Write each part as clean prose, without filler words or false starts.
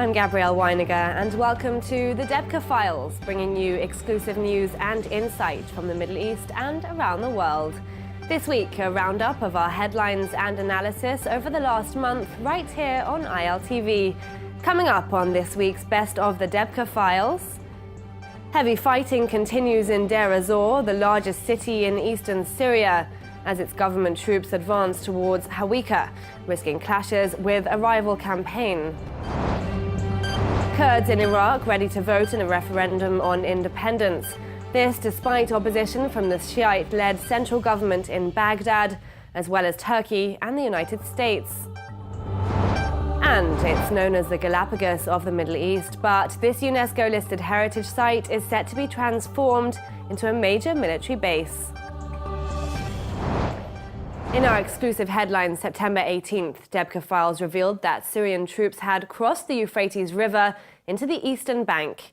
I'm Gabrielle Weiniger, and welcome to the Debka Files, bringing you exclusive news and insight from the Middle East and around the world. This week, a roundup of our headlines and analysis over the last month, right here on ILTV. Coming up on this week's Best of the Debka Files, heavy fighting continues in Deir ez-Zor, the largest city in eastern Syria, as its government troops advance towards Hawika, risking clashes with a rival campaign. Kurds in Iraq ready to vote in a referendum on independence. This despite opposition from the Shiite-led central government in Baghdad, as well as Turkey and the United States. And it's known as the Galapagos of the Middle East, but this UNESCO-listed heritage site is set to be transformed into a major military base. In our exclusive headline, September 18th, Debka Files revealed that Syrian troops had crossed the Euphrates River into the eastern bank.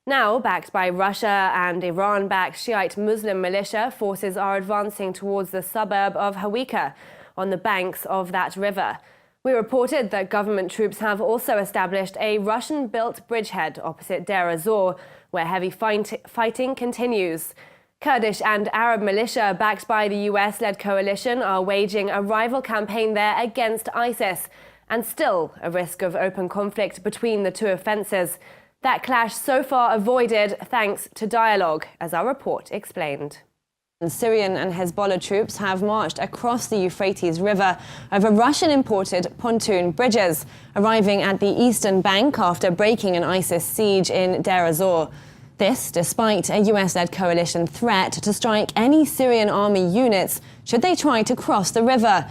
Now, backed by Russia and Iran-backed Shiite Muslim militia, forces are advancing towards the suburb of Hawika on the banks of that river. We reported that government troops have also established a Russian-built bridgehead opposite Deir ez-Zor, where heavy fighting continues. Kurdish and Arab militia backed by the US-led coalition are waging a rival campaign there against ISIS, and still a risk of open conflict between the two offences. That clash so far avoided thanks to dialogue, as our report explained. Syrian and Hezbollah troops have marched across the Euphrates River over Russian-imported pontoon bridges, arriving at the eastern bank after breaking an ISIS siege in Deir ez-Zor. This despite a US-led coalition threat to strike any Syrian army units should they try to cross the river.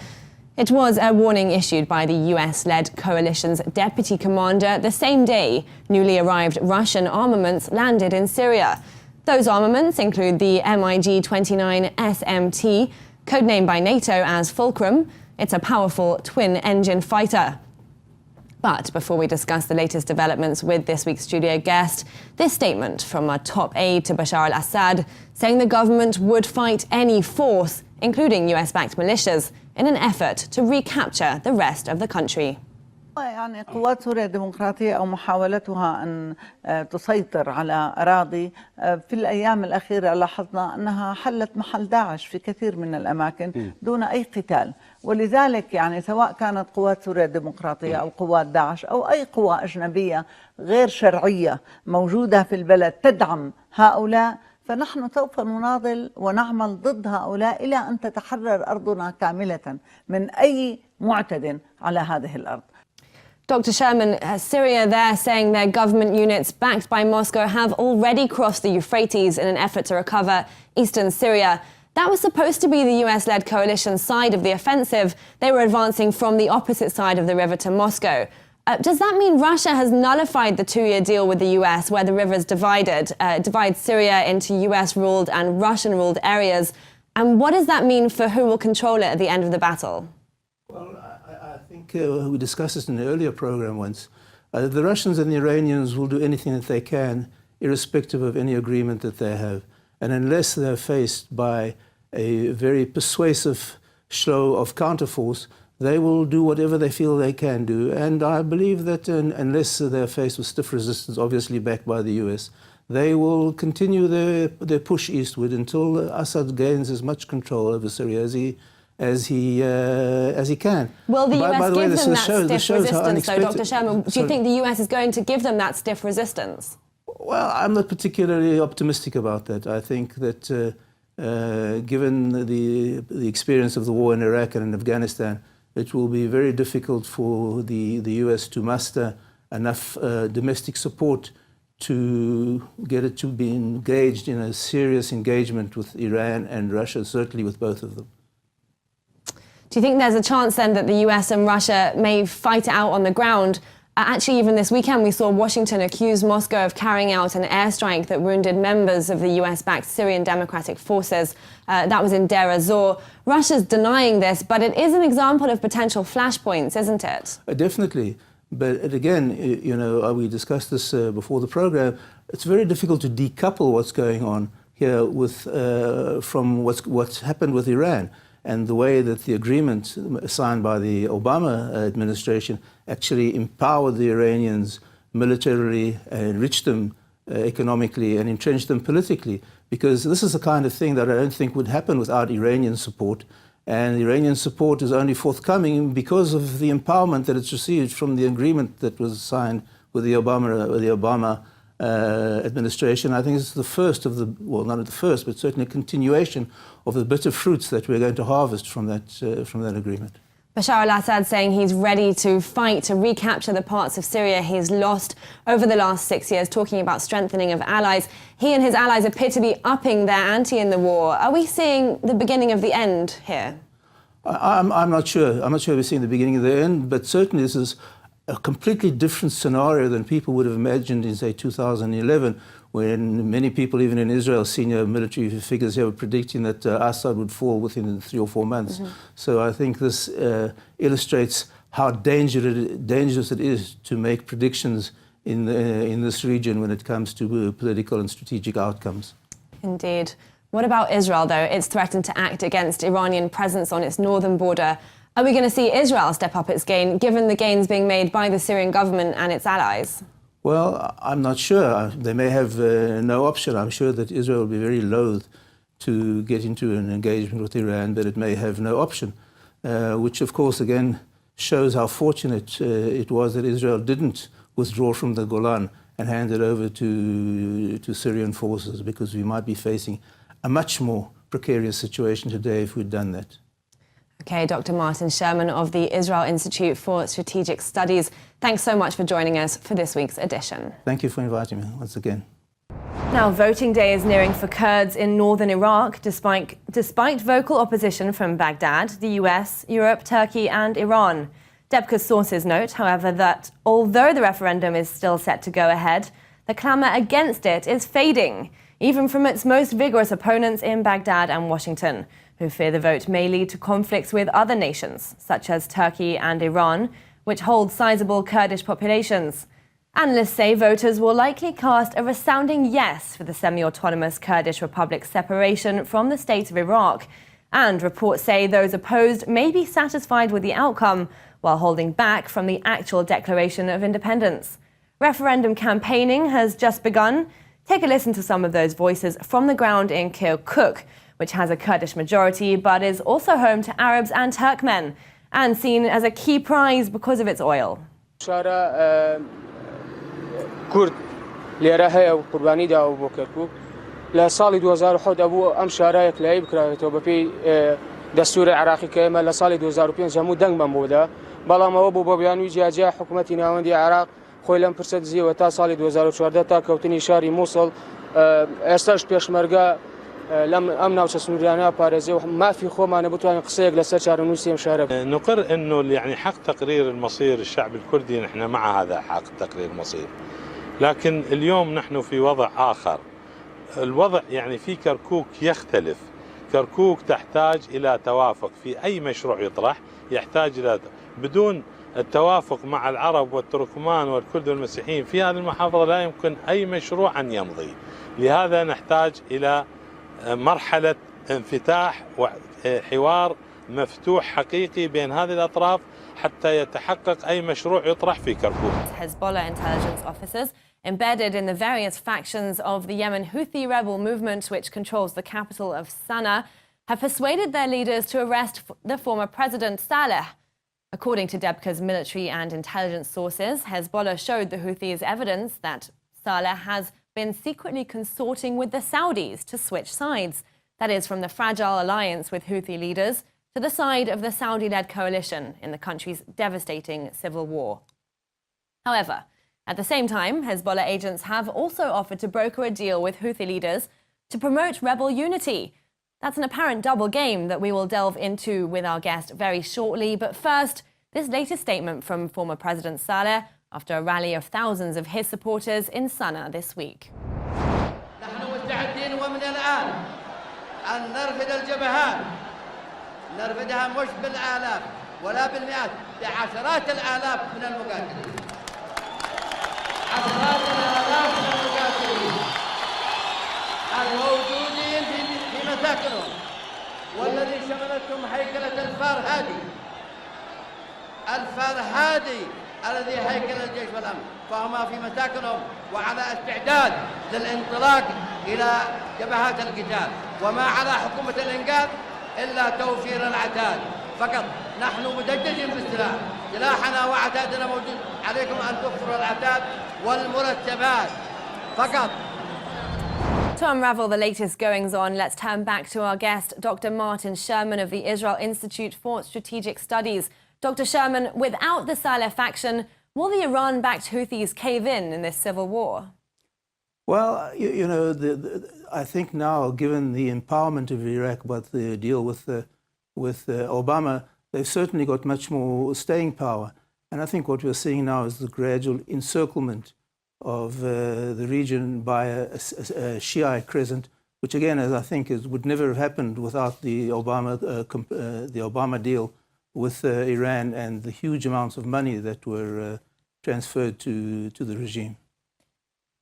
It was a warning issued by the US-led coalition's deputy commander the same day newly arrived Russian armaments landed in Syria. Those armaments include the MiG-29 SMT, codenamed by NATO as Fulcrum. It's a powerful twin-engine fighter. But before we discuss the latest developments with this week's studio guest, this statement from a top aide to Bashar al-Assad saying the government would fight any force, including US-backed militias, in an effort to recapture the rest of the country. يعني قوات سوريا الديمقراطية أو محاولتها أن تسيطر على أراضي في الأيام الأخيرة لاحظنا أنها حلت محل داعش في كثير من الأماكن دون أي قتال، ولذلك يعني سواء كانت قوات سوريا الديمقراطية أو قوات داعش أو أي قوى أجنبية غير شرعية موجودة في البلد تدعم هؤلاء، فنحن سوف نناضل ونعمل ضد هؤلاء إلى أن تتحرر أرضنا كاملة من أي معتد على هذه الأرض. Dr. Sherman, Syria, they're saying their government units backed by Moscow have already crossed the Euphrates in an effort to recover eastern Syria. That was supposed to be the US-led coalition side of the offensive. They were advancing from the opposite side of the river to Moscow. Does that mean Russia has nullified the two-year deal with the US where the river is divides Syria into US-ruled and Russian-ruled areas? And what does that mean for who will control it at the end of the battle? Well, I think we discussed this in the earlier program once. The Russians and the Iranians will do anything that they can, irrespective of any agreement that they have. And unless they're faced by a very persuasive show of counterforce, they will do whatever they feel they can do. And I believe that unless they're faced with stiff resistance, obviously backed by the US, they will continue their push eastward until Assad gains as much control over Syria as he can. Will the US give them that stiff resistance, though, Dr. Sherman? Do you think the US is going to give them that stiff resistance? Well, I'm not particularly optimistic about that. I think that given the experience of the war in Iraq and in Afghanistan, it will be very difficult for the US to muster enough domestic support to get it to be engaged in a serious engagement with Iran and Russia, certainly with both of them. Do you think there's a chance then that the US and Russia may fight it out on the ground? Actually, even this weekend, we saw Washington accuse Moscow of carrying out an airstrike that wounded members of the US-backed Syrian Democratic Forces. That was in Deir ez-Zor. Russia's denying this, but it is an example of potential flashpoints, isn't it? Definitely. But again, you know, we discussed this before the program. It's very difficult to decouple what's going on here from what's happened with Iran. and the way that the agreement signed by the Obama administration actually empowered the Iranians militarily, enrich them economically, and entrench them politically, because this is the kind of thing that I don't think would happen without Iranian support. And Iranian support is only forthcoming because of the empowerment that it's received from the agreement that was signed with the Obama administration. I think it's the first of the, well, not the first, but certainly a continuation of the bitter fruits that we're going to harvest from that agreement. Bashar al-Assad saying he's ready to fight to recapture the parts of Syria he's lost over the last 6 years, talking about strengthening of allies. He and his allies appear to be upping their ante in the war. Are we seeing the beginning of the end here? I'm not sure. I'm not sure we're seeing the beginning of the end, but certainly this is a completely different scenario than people would have imagined in, say, 2011, when many people, even in Israel, senior military figures here, were predicting that Assad would fall within 3 or 4 months. So I think this illustrates how dangerous it is to make predictions in this region when it comes to political and strategic outcomes. Indeed. What about Israel, though? It's threatened to act against Iranian presence on its northern border. Are we going to see Israel step up its game, given the gains being made by the Syrian government and its allies? Well, I'm not sure. They may have no option. I'm sure that Israel will be very loath to get into an engagement with Iran, but it may have no option, which, of course, again, shows how fortunate it was that Israel didn't withdraw from the Golan and hand it over to Syrian forces, because we might be facing a much more precarious situation today if we'd done that. OK, Dr. Martin Sherman of the Israel Institute for Strategic Studies, thanks so much for joining us for this week's edition. Thank you for inviting me once again. Now, voting day is nearing for Kurds in northern Iraq, despite vocal opposition from Baghdad, the US, Europe, Turkey and Iran. Debka's sources note, however, that although the referendum is still set to go ahead, the clamour against it is fading, even from its most vigorous opponents in Baghdad and Washington, who fear the vote may lead to conflicts with other nations, such as Turkey and Iran, which hold sizable Kurdish populations. Analysts say voters will likely cast a resounding yes for the semi-autonomous Kurdish Republic's separation from the state of Iraq. And reports say those opposed may be satisfied with the outcome, while holding back from the actual declaration of independence. Referendum campaigning has just begun. Take a listen to some of those voices from the ground in Kirkuk, which has a Kurdish majority but is also home to Arabs and Turkmen, and seen as a key prize because of its oil. كرد لێرە هەیە و قوربانی داوە بۆ کەرکووک لە ساڵی 2007 ئەبوو ئەم شارایەک لای بکراوێتەوە بەپێی دەستوری عراقی کە ئێمە لە ساڵی 2005 هەموو دەنگمان بۆدا بەڵام ئەوە بوو بۆ بیانووی جیاجیا حکوومەتی ناوەندی عراق خۆی لەم پرسە دزیەوە تا ساڵی 2014 تا کەوتنی شاری مووسڵ ئێستاش پێشمەرگە لم امنا وسنوريانا باريزي وما في خو ما نبتوان قصيق لسر شارنوسي مشارب نقر انه يعني حق تقرير المصير الشعب الكردي نحن مع هذا حق تقرير المصير، لكن اليوم نحن في وضع آخر. الوضع يعني في كركوك يختلف. كركوك تحتاج إلى توافق في أي مشروع يطرح، يحتاج إلى بدون التوافق مع العرب والتركمان والكرد والمسيحيين في هذه المحافظة لا يمكن أي مشروع أن يمضي. لهذا نحتاج إلى مرحلة انفتاح وحوار مفتوح حقيقي بين هذه الأطراف حتى يتحقق أي مشروع يطرح في كركوك. Hezbollah intelligence officers embedded in the various factions of the Yemen Houthi rebel movement, which controls the capital of Sana'a, have persuaded their leaders to arrest the former president Saleh. According to Debka's military and intelligence sources, Hezbollah showed the Houthis evidence that Saleh has been secretly consorting with the Saudis to switch sides. That is, from the fragile alliance with Houthi leaders to the side of the Saudi-led coalition in the country's devastating civil war. However, at the same time, Hezbollah agents have also offered to broker a deal with Houthi leaders to promote rebel unity. That's an apparent double game that we will delve into with our guest very shortly. But first, this latest statement from former President Saleh after a rally of thousands of his supporters in Sana'a this week. نحن مستعدين ومن الآن أن نرفد الجبهات، نرفدها مش بالآلاف ولا بالمئات، بعشرات الآلاف من المقاتلين. عشرات الآلاف من المقاتلين الموجودين في مساكنهم والذي شملتهم هيكلة الفرهادي الذي هيكل الجيش والأمن. فهما في مساكنهم وعلى استعداد للانطلاق إلى جبهات القتال، وما على حكومة الإنقاذ إلا توفير العتاد فقط. نحن مدججين بالسلاح، سلاحنا وعتادنا موجود، عليكم أن توفروا العتاد والمرتبات فقط. To unravel the latest goings-on, let's turn back to our guest, Dr. Martin Sherman of the Israel Institute for Strategic Studies. Dr. Sherman, without the Saleh faction, will the Iran-backed Houthis cave in this civil war? Well, you know, I think now, given the empowerment of Iraq, but the deal with Obama, they've certainly got much more staying power. And I think what we're seeing now is the gradual encirclement of the region by a Shiite crescent, which again, as I think, would never have happened without the Obama deal with Iran and the huge amounts of money that were transferred to the regime.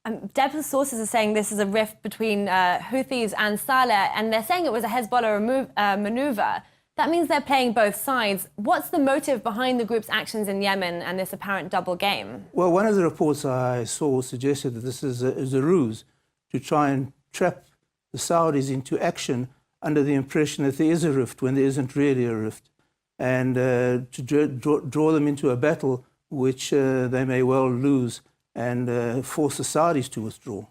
Debka's sources are saying this is a rift between Houthis and Saleh, and they're saying it was a Hezbollah maneuver. That means they're playing both sides. What's the motive behind the group's actions in Yemen and this apparent double game? Well, one of the reports I saw suggested that this is a ruse to try and trap the Saudis into action under the impression that there is a rift when there isn't really a rift, and to draw them into a battle which they may well lose and force the Saudis to withdraw.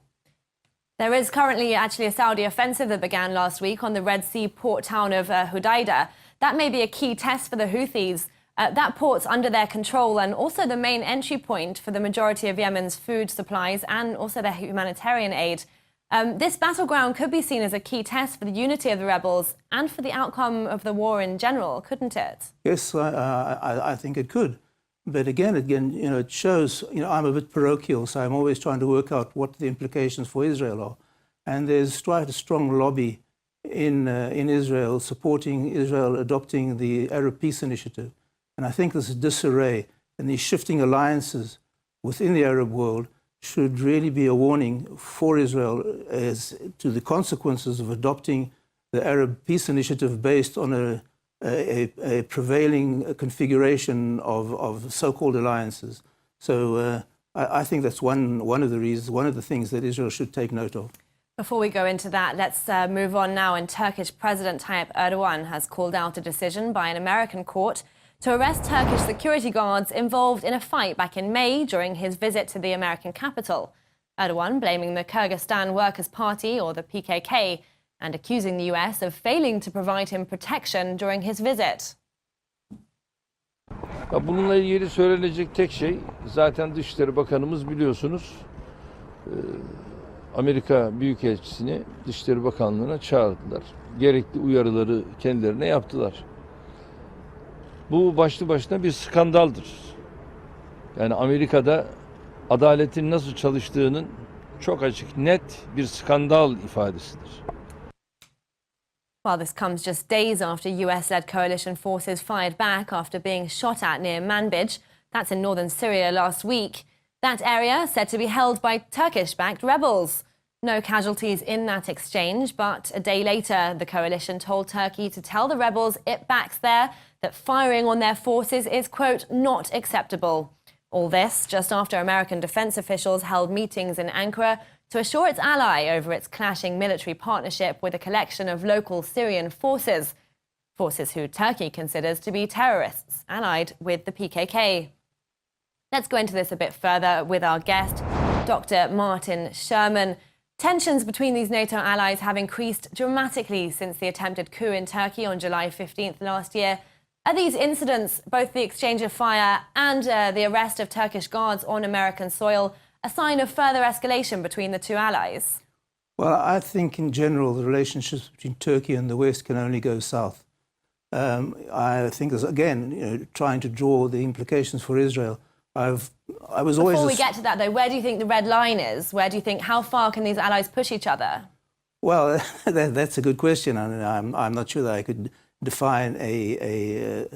There is currently actually a Saudi offensive that began last week on the Red Sea port town of Hudaydah. That may be a key test for the Houthis. That port's under their control and also the main entry point for the majority of Yemen's food supplies and also their humanitarian aid. This battleground could be seen as a key test for the unity of the rebels and for the outcome of the war in general, couldn't it? Yes, I think it could. But again, you know, it shows, you know, I'm a bit parochial, so I'm always trying to work out what the implications for Israel are. And there's quite a strong lobby in Israel supporting Israel adopting the Arab Peace Initiative. And I think this disarray and these shifting alliances within the Arab world should really be a warning for Israel as to the consequences of adopting the Arab Peace Initiative based on a prevailing configuration of so-called alliances. So I think that's one of the reasons, one of the things that Israel should take note of. Before we go into that, let's move on now. And Turkish President Tayyip Erdogan has called out a decision by an American court to arrest Turkish security guards involved in a fight back in May during his visit to the American capital. Erdogan blaming the Kyrgyzstan Workers' Party, or the PKK, and accusing the US of failing to provide him protection during his visit. Bununla ilgili söylenecek tek şey, zaten Dışişleri Bakanımız biliyorsunuz Amerika Büyükelçisini Dışişleri Bakanlığı'na çağırdılar. Gerekli uyarıları kendilerine yaptılar. Bu başlı başına bir skandaldır. Yani Amerika'da adaletin nasıl çalıştığının çok açık, net bir skandal ifadesidir. Well, this comes just days after US-led coalition forces fired back after being shot at near Manbij. That's in northern Syria last week. That area said to be held by Turkish-backed rebels. No casualties in that exchange, but a day later, the coalition told Turkey to tell the rebels it backs there that firing on their forces is, quote, not acceptable. All this just after American defense officials held meetings in Ankara to assure its ally over its clashing military partnership with a collection of local Syrian forces who Turkey considers to be terrorists, allied with the PKK. Let's go into this a bit further with our guest, Dr. Martin Sherman. Tensions between these NATO allies have increased dramatically since the attempted coup in Turkey on July 15th last year. Are these incidents, both the exchange of fire and the arrest of Turkish guards on American soil, a sign of further escalation between the two allies? Well, I think in general the relationships between Turkey and the West can only go south. I think, again, you know, trying to draw the implications for Israel. I was always. Before we get to that, though, where do you think the red line is? Where do you think, how far can these allies push each other? Well, that's a good question, and I'm not sure that I could define an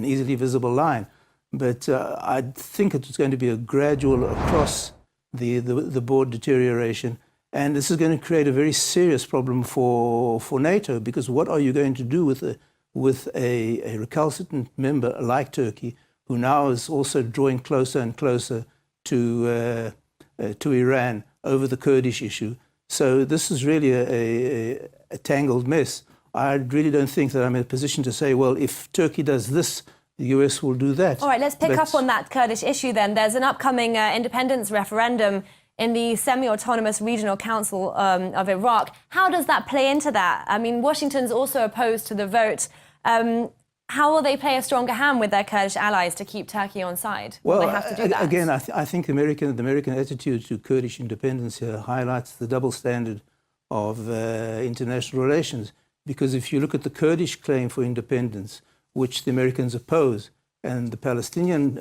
easily visible line. But I think it's going to be a gradual across the board deterioration. And this is going to create a very serious problem for NATO, because what are you going to do with a recalcitrant member like Turkey, who now is also drawing closer and closer to Iran over the Kurdish issue. So this is really a tangled mess. I really don't think that I'm in a position to say, well, if Turkey does this, the US will do that. All right, let's pick up on that Kurdish issue then. There's an upcoming independence referendum in the semi-autonomous regional council of Iraq. How does that play into that? I mean, Washington's also opposed to the vote. How will they play a stronger hand with their Kurdish allies to keep Turkey on side? Well, will they have to do that? Again, I think the American attitude to Kurdish independence here highlights the double standard of international relations. Because if you look at the Kurdish claim for independence, which the Americans oppose, and the Palestinian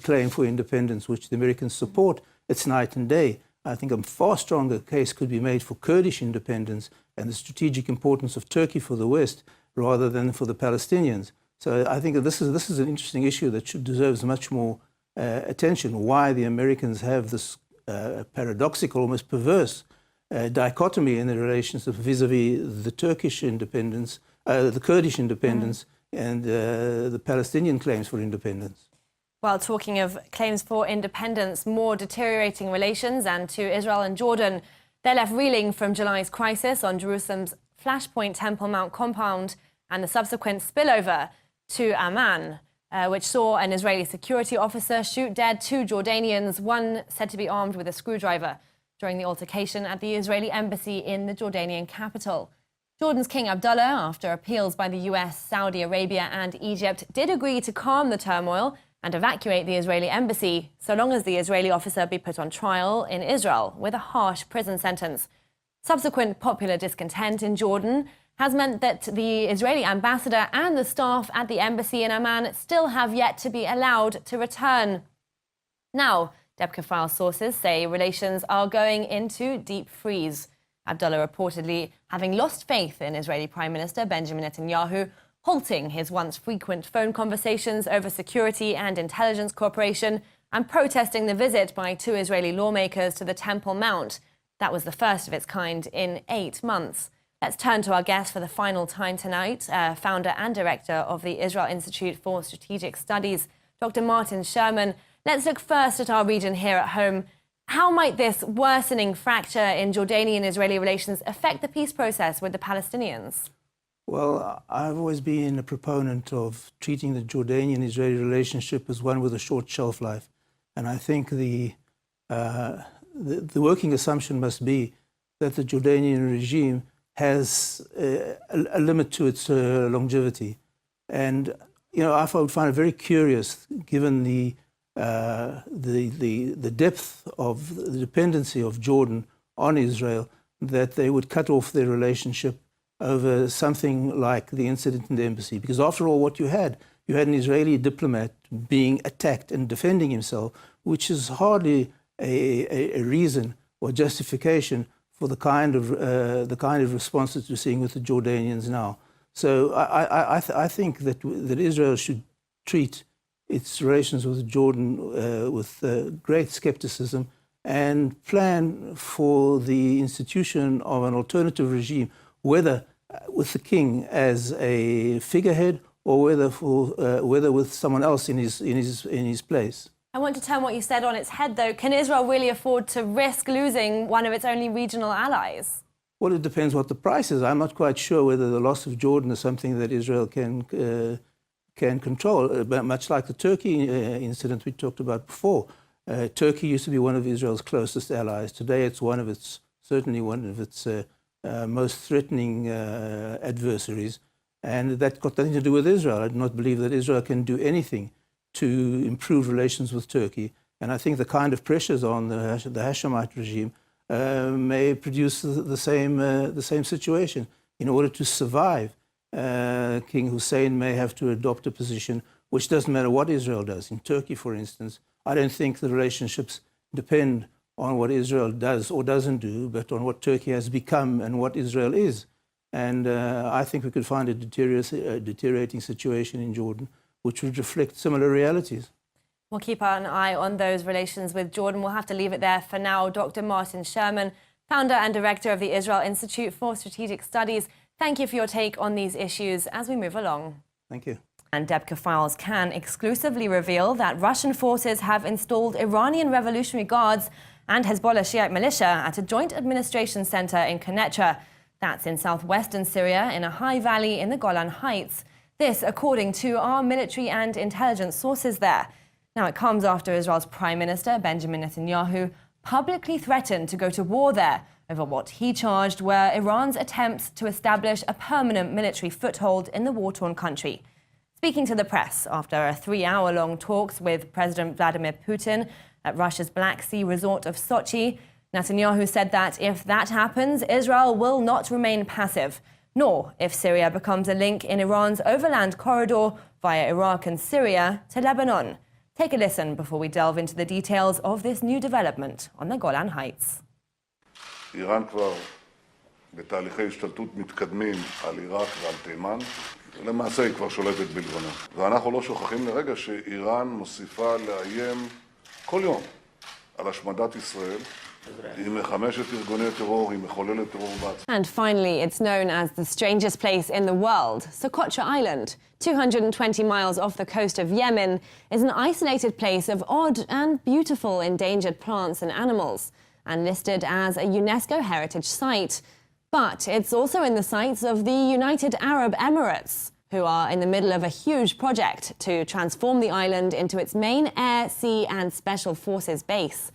claim for independence, which the Americans support, it's night and day. I think a far stronger case could be made for Kurdish independence and the strategic importance of Turkey for the West rather than for the Palestinians. So I think that this is an interesting issue that deserves much more attention. Why the Americans have this paradoxical, almost perverse dichotomy in the relations vis-a-vis the Turkish independence, the Kurdish independence, and the Palestinian claims for independence. Well, talking of claims for independence, more deteriorating relations, and to Israel and Jordan, they're left reeling from July's crisis on Jerusalem's Flashpoint Temple Mount compound and the subsequent spillover to Amman, which saw an Israeli security officer shoot dead 2 Jordanians, one said to be armed with a screwdriver, during the altercation at the Israeli embassy in the Jordanian capital. Jordan's King Abdullah, after appeals by the US, Saudi Arabia and Egypt, did agree to calm the turmoil and evacuate the Israeli embassy, so long as the Israeli officer be put on trial in Israel with a harsh prison sentence. Subsequent popular discontent in Jordan has meant that the Israeli ambassador and the staff at the embassy in Amman still have yet to be allowed to return. Now, Debka File sources say relations are going into deep freeze. Abdullah reportedly having lost faith in Israeli Prime Minister Benjamin Netanyahu, halting his once frequent phone conversations over security and intelligence cooperation, and protesting the visit by 2 Israeli lawmakers to the Temple Mount. That was the first of its kind in 8 months. Let's turn to our guest for the final time tonight, founder and director of the Israel Institute for Strategic Studies, Dr. Martin Sherman. Let's look first at our region here at home. How might this worsening fracture in Jordanian-Israeli relations affect the peace process with the Palestinians? Well, I've always been a proponent of treating the Jordanian-Israeli relationship as one with a short shelf life. And I think the working assumption must be that the Jordanian regime has a limit to its longevity. And, you know, I would find it very curious, given the depth of the dependency of Jordan on Israel, that they would cut off their relationship over something like the incident in the embassy. Because after all, what you had an Israeli diplomat being attacked and defending himself, which is hardly a reason or justification for the kind of response that we're seeing with the Jordanians now. So I think that Israel should treat its relations with Jordan with great skepticism and plan for the institution of an alternative regime, whether with the king as a figurehead or whether with someone else in his place. I want to turn what you said on its head, though. Can Israel really afford to risk losing one of its only regional allies? Well, it depends what the price is. I'm not quite sure whether the loss of Jordan is something that Israel can control. But much like the Turkey incident we talked about before, Turkey used to be one of Israel's closest allies. Today, it's certainly one of its most threatening adversaries, and that got nothing to do with Israel. I do not believe that Israel can do anything to improve relations with Turkey, and I think the kind of pressures on the Hashemite regime may produce the same situation. In order to survive, King Hussein may have to adopt a position which doesn't matter what Israel does. In Turkey, for instance, I don't think the relationships depend on what Israel does or doesn't do, but on what Turkey has become and what Israel is. And I think we could find a deteriorating situation in Jordan, which would reflect similar realities. We'll keep an eye on those relations with Jordan. We'll have to leave it there for now. Dr. Martin Sherman, founder and director of the Israel Institute for Strategic Studies, thank you for your take on these issues as we move along. Thank you. And Debka Files can exclusively reveal that Russian forces have installed Iranian Revolutionary Guards and Hezbollah Shiite militia at a joint administration center in Quneitra. That's in southwestern Syria, in a high valley in the Golan Heights. This, according to our military and intelligence sources there. Now, it comes after Israel's Prime Minister, Benjamin Netanyahu, publicly threatened to go to war there over what he charged were Iran's attempts to establish a permanent military foothold in the war-torn country. Speaking to the press after a 3-hour-long talks with President Vladimir Putin at Russia's Black Sea resort of Sochi, Netanyahu said that if that happens, Israel will not remain passive, nor if Syria becomes a link in Iran's overland corridor via Iraq and Syria to Lebanon. Take a listen before we delve into the details of this new development on the Golan Heights. איראן כבר בתהליכי השתלטות מתקדמים על עיראק ועל תימן, ולמעשה היא כבר שולטת בלבנון. ואנחנו לא שוכחים לרגע שאיראן מוסיפה לאיים כל יום על השמדת ישראל. היא מחמשת ארגוני טרור, היא מחוללת טרור בעצמה. And finally, it's known as the strangest place in the world. Socotra Island, 220 miles off the coast of Yemen, is an isolated place of odd and beautiful endangered plants and animals, and listed as a UNESCO heritage site. But it's also in the sights of the United Arab Emirates, who are in the middle of a huge project to transform the island into its main air, sea and special forces base.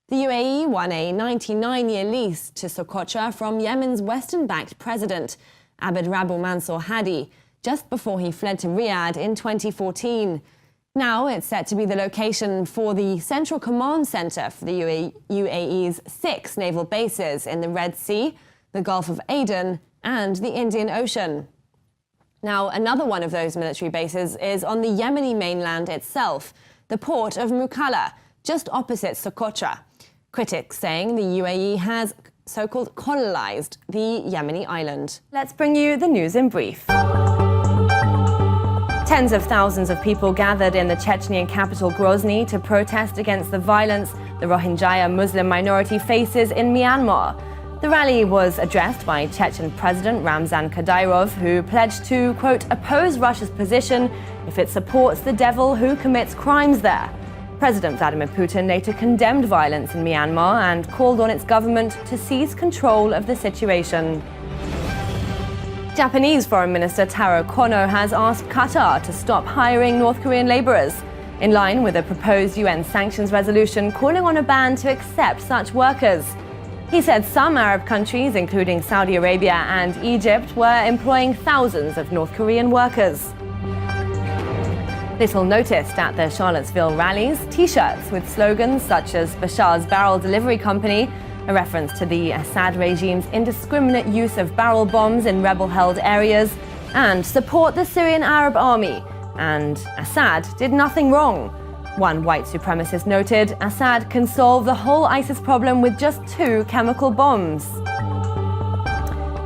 The UAE won a 99-year lease to Socotra from Yemen's Western-backed president, Abd Rabbu Mansour Hadi, just before he fled to Riyadh in 2014. Now it's set to be the location for the Central Command Center for the UAE's 6 naval bases in the Red Sea, the Gulf of Aden, and the Indian Ocean. Now, another one of those military bases is on the Yemeni mainland itself, the port of Mukalla, just opposite Socotra. Critics saying the UAE has so-called colonized the Yemeni island. Let's bring you the news in brief. Tens of thousands of people gathered in the Chechnyan capital Grozny to protest against the violence the Rohingya Muslim minority faces in Myanmar. The rally was addressed by Chechen President Ramzan Kadyrov, who pledged to, quote, oppose Russia's position if it supports the devil who commits crimes there. President Vladimir Putin later condemned violence in Myanmar and called on its government to seize control of the situation. Japanese Foreign Minister Taro Kono has asked Qatar to stop hiring North Korean laborers, in line with a proposed UN sanctions resolution calling on a ban to accept such workers. He said some Arab countries, including Saudi Arabia and Egypt, were employing thousands of North Korean workers. Little noticed at the Charlottesville rallies, T-shirts with slogans such as Bashar's Barrel Delivery Company, a reference to the Assad regime's indiscriminate use of barrel bombs in rebel-held areas, and support the Syrian Arab Army, and Assad did nothing wrong. One white supremacist noted Assad can solve the whole ISIS problem with just 2 chemical bombs.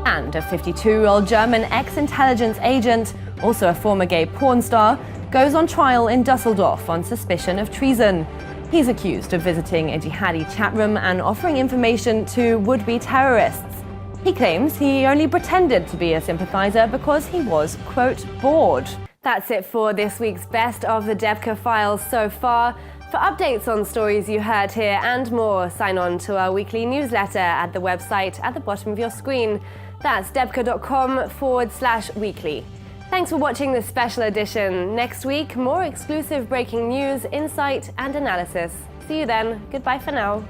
And a 52-year-old German ex-intelligence agent, also a former gay porn star, goes on trial in Dusseldorf on suspicion of treason. He's accused of visiting a jihadi chat room and offering information to would-be terrorists. He claims he only pretended to be a sympathizer because he was, quote, bored. That's it for this week's Best of the Debka Files so far. For updates on stories you heard here and more, sign on to our weekly newsletter at the website at the bottom of your screen. That's debka.com/weekly. Thanks for watching this special edition. Next week, more exclusive breaking news, insight, and analysis. See you then. Goodbye for now.